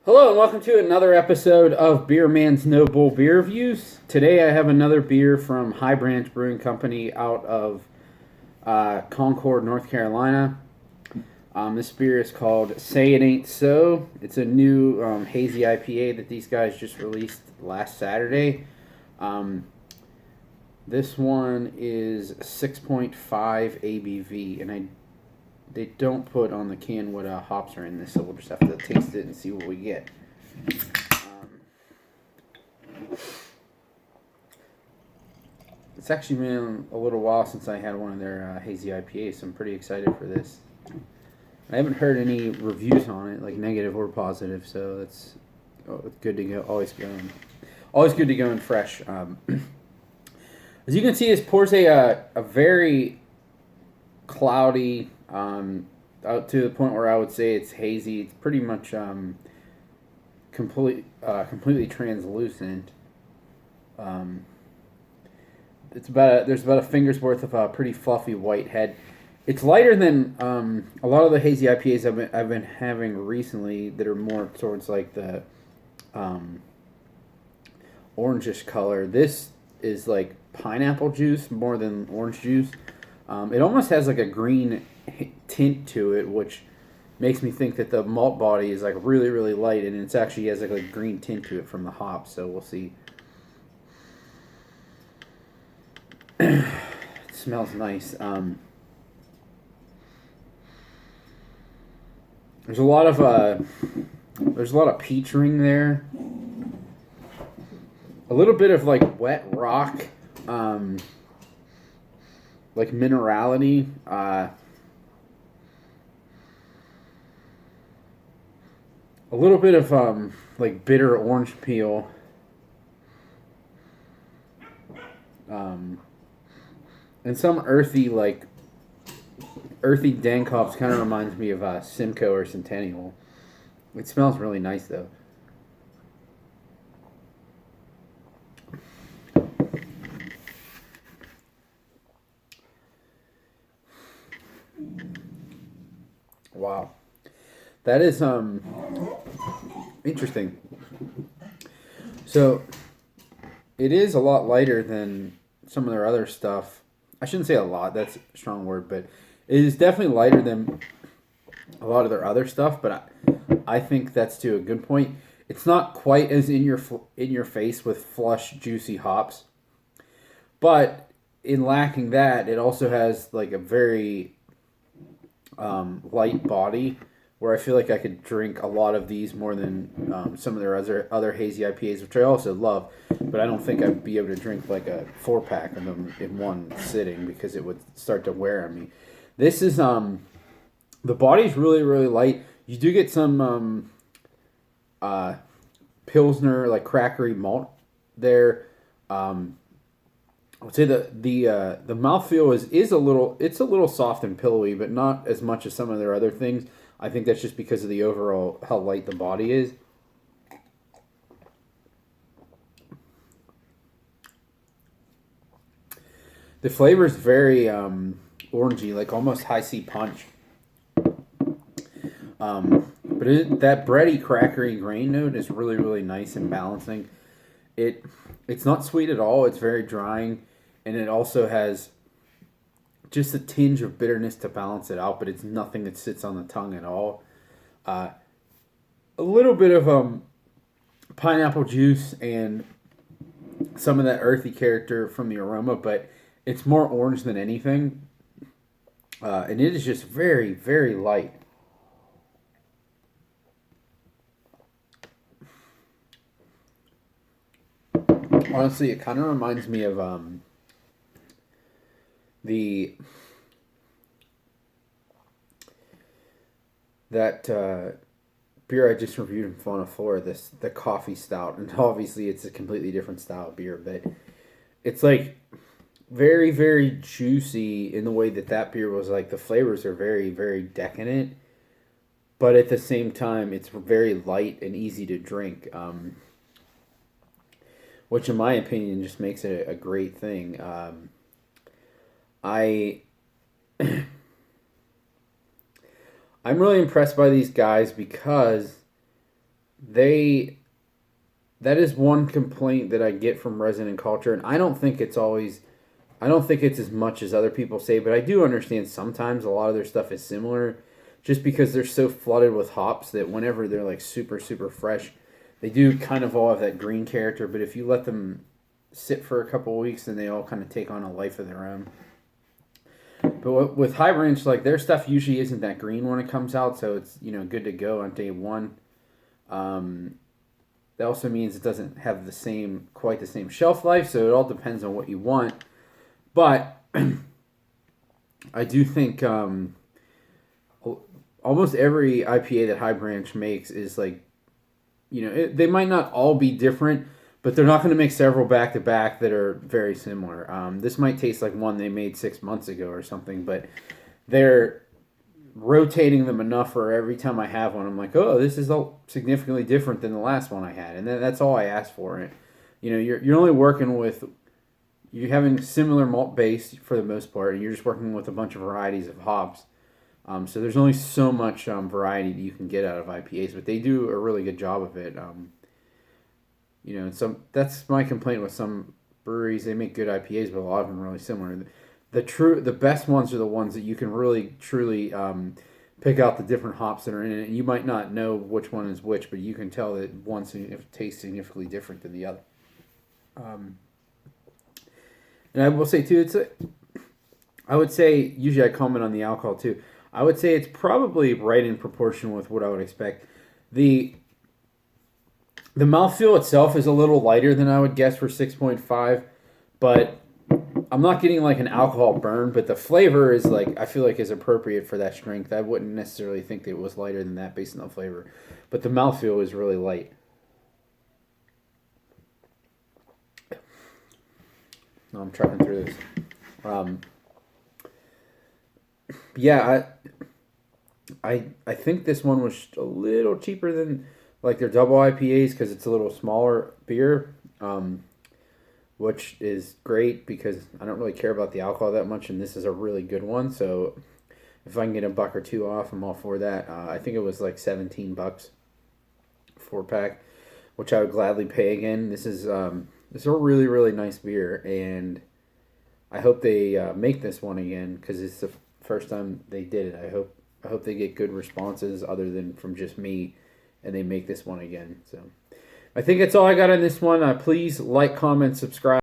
Hello and welcome to another episode of Beer Man's No Bull Beer Reviews. Today I have another beer from High Branch Brewing Company out of Concord, North Carolina. This beer is called Say It Ain't So. It's a new hazy IPA that these guys just released last Saturday. This one is 6.5 ABV, and they don't put on the can what hops are in this, so we'll just have to taste it and see what we get. It's actually been a little while since I had one of their hazy IPAs, so I'm pretty excited for this. I haven't heard any reviews on it, like negative or positive, so that's good to go. Always good to go in fresh. As you can see, this pours a very cloudy, out to the point where I would say it's hazy. It's pretty much completely translucent. There's about a finger's worth of a pretty fluffy white head. It's lighter than a lot of the hazy IPAs I've been having recently that are more towards like the orangish color. This is like pineapple juice more than orange juice. It almost has like a green tint to it, which makes me think that the malt body is like really, really light, and it's actually has like a green tint to it from the hops. So we'll see. It smells nice. There's a lot of peach ring there. A little bit of like wet rock, like minerality. A little bit of like bitter orange peel. And some earthy dank hops. Kind of reminds me of Simcoe or Centennial. It smells really nice though. Wow, that is interesting. So it is a lot lighter than some of their other stuff. I shouldn't say a lot. That's a strong word, but it is definitely lighter than a lot of their other stuff. But I think that's to a good point. It's not quite as in your face with flush, juicy hops, but in lacking that, it also has like a very light body, where I feel like I could drink a lot of these more than some of their other hazy IPAs, which I also love. But I don't think I'd be able to drink like a 4-pack of them in one sitting because it would start to wear on me. This is the body's really, really light. You do get some Pilsner, like crackery malt there. I would say the mouthfeel is a little soft and pillowy, but not as much as some of their other things. I think that's just because of the overall how light the body is. The flavor is very orangey, like almost high C punch. But that bready, crackery grain note is really, really nice and balancing. It's not sweet at all. It's very drying, and it also has just a tinge of bitterness to balance it out. But it's nothing that sits on the tongue at all. A little bit of pineapple juice and some of that earthy character from the aroma, but it's more orange than anything. And it is just very, very light. Honestly, it kind of reminds me of the that beer I just reviewed in Fauna Flora, the coffee stout, and obviously it's a completely different style of beer, but it's like very, very juicy in the way that beer was. Like the flavors are very, very decadent, but at the same time it's very light and easy to drink, which in my opinion just makes it a great thing. I I'm really impressed by these guys because they that is one complaint that I get from resident culture, and I don't think it's as much as other people say, but I do understand sometimes a lot of their stuff is similar, just because they're so flooded with hops that whenever they're like super super fresh, they do kind of all have that green character. But if you let them sit for a couple of weeks, then they all kind of take on a life of their own. But with High Branch, like their stuff usually isn't that green when it comes out, so it's good to go on day one. Um, that also means it doesn't have quite the same shelf life, so it all depends on what you want. But I do think almost every IPA that High Branch makes is like, they might not all be different, but they're not going to make several back to back that are very similar. This might taste like one they made 6 months ago or something, but they're rotating them enough for every time I have one, I'm like, oh, this is significantly different than the last one I had, and that's all I asked for. It, you're only working with you're having similar malt base for the most part, and you're just working with a bunch of varieties of hops. So there's only so much variety that you can get out of IPAs, but they do a really good job of it. That's my complaint with some breweries. They make good IPAs, but a lot of them are really similar. The best ones are the ones that you can really truly pick out the different hops that are in it. And you might not know which one is which, but you can tell that one tastes significantly different than the other. And I will say too, I would say usually I comment on the alcohol too. I would say it's probably right in proportion with what I would expect. The mouthfeel itself is a little lighter than I would guess for 6.5, but I'm not getting like an alcohol burn, but the flavor is I feel like is appropriate for that strength. I wouldn't necessarily think that it was lighter than that based on the flavor, but the mouthfeel is really light. No, I'm trucking through this. Yeah, I think this one was a little cheaper than like their double IPAs because it's a little smaller beer, which is great because I don't really care about the alcohol that much, and this is a really good one. So if I can get $1 or $2 off, I'm all for that. I think it was like $17 4-pack, which I would gladly pay again. This is a really really nice beer, and I hope they make this one again because it's the first time they did it. I hope they get good responses other than from just me, and they make this one again. So I think that's all I got on this one. Please like, comment, subscribe.